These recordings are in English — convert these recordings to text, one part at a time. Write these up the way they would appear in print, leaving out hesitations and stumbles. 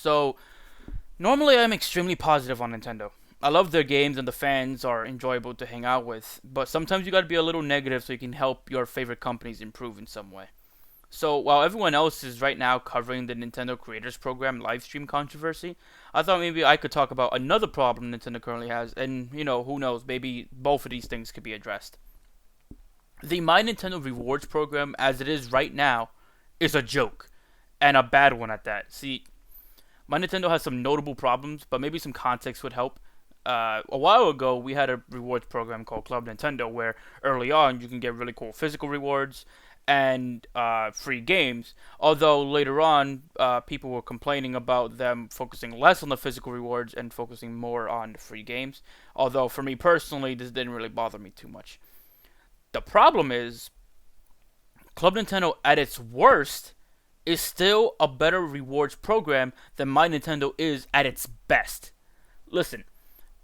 So, normally I'm extremely positive on Nintendo. I love their games and the fans are enjoyable to hang out with, but sometimes you gotta be a little negative so you can help your favorite companies improve in some way. So while everyone else is right now covering the Nintendo Creators Program livestream controversy, I thought maybe I could talk about another problem Nintendo currently has, and who knows, maybe both of these things could be addressed. The My Nintendo Rewards program, as it is right now, is a joke, and a bad one at that. See, My Nintendo has some notable problems, but maybe some context would help. A while ago, we had a rewards program called Club Nintendo, where early on you can get really cool physical rewards and free games. Although later on, people were complaining about them focusing less on the physical rewards and focusing more on the free games. Although for me personally, this didn't really bother me too much. The problem is, Club Nintendo at its worst is still a better rewards program than My Nintendo is at its best. Listen,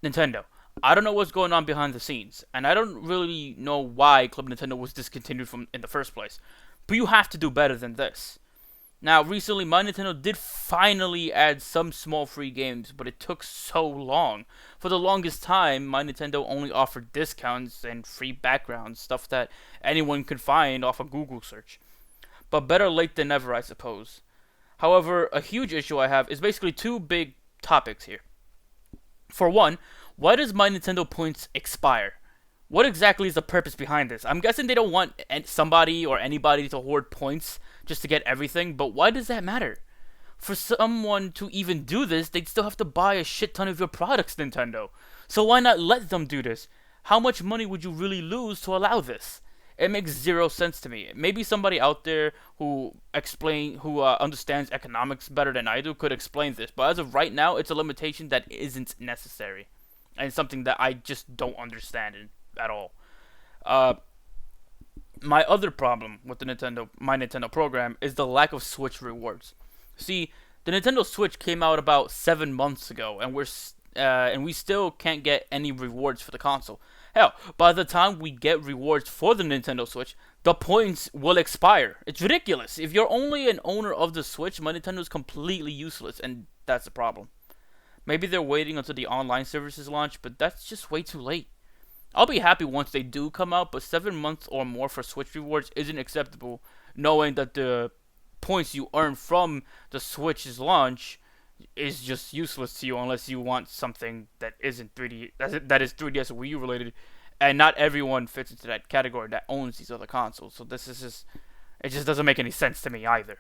Nintendo, I don't know what's going on behind the scenes, and I don't really know why Club Nintendo was discontinued from in the first place, but you have to do better than this. Now, recently, My Nintendo did finally add some small free games, but it took so long. For the longest time, My Nintendo only offered discounts and free backgrounds, stuff that anyone could find off a Google search. But better late than never, I suppose. However, a huge issue I have is basically two big topics here. For one, why does My Nintendo points expire? What exactly is the purpose behind this? I'm guessing they don't want somebody or anybody to hoard points just to get everything, but why does that matter? For someone to even do this, they'd still have to buy a shit ton of your products, Nintendo. So why not let them do this? How much money would you really lose to allow this? It makes zero sense to me. Maybe somebody out there who understands economics better than I do could explain this, but as of right now, it's a limitation that isn't necessary, and something that I just don't understand at all. My other problem with the My Nintendo program is the lack of Switch rewards. See, the Nintendo Switch came out about 7 months ago, and we still can't get any rewards for the console. Hell, by the time we get rewards for the Nintendo Switch, the points will expire. It's ridiculous. If you're only an owner of the Switch, My Nintendo is completely useless, and that's the problem. Maybe they're waiting until the online services launch, but that's just way too late. I'll be happy once they do come out, but 7 months or more for Switch rewards isn't acceptable, knowing that the points you earn from the Switch's launch is just useless to you unless you want something that isn't 3D, that is 3DS or Wii U related, and not everyone fits into that category that owns these other consoles. So this is it just doesn't make any sense to me either.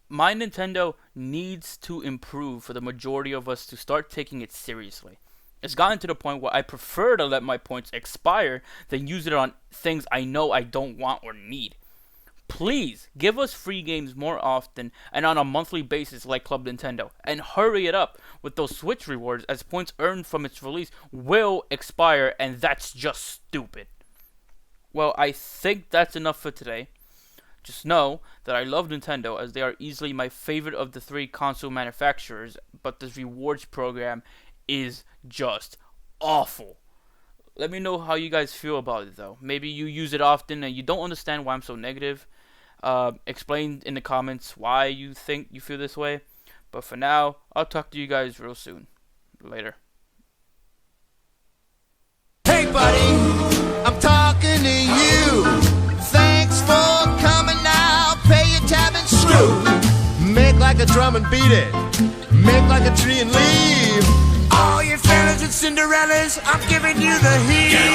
My Nintendo needs to improve for the majority of us to start taking it seriously. It's gotten to the point where I prefer to let my points expire than use it on things I know I don't want or need. Please, give us free games more often and on a monthly basis like Club Nintendo. And hurry it up with those Switch rewards, as points earned from its release will expire, and that's just stupid. Well, I think that's enough for today. Just know that I love Nintendo, as they are easily my favorite of the three console manufacturers, but this rewards program is just awful. Let me know how you guys feel about it, though. Maybe you use it often and you don't understand why I'm so negative. Explain in the comments why you think you feel this way. But for now, I'll talk to you guys real soon. Later. Hey buddy, I'm talking to you. Thanks for coming now. Pay your tab and screw. Make like a drum and beat it. Make like a tree and leave. All your fellas and Cinderellas, I'm giving you the heat.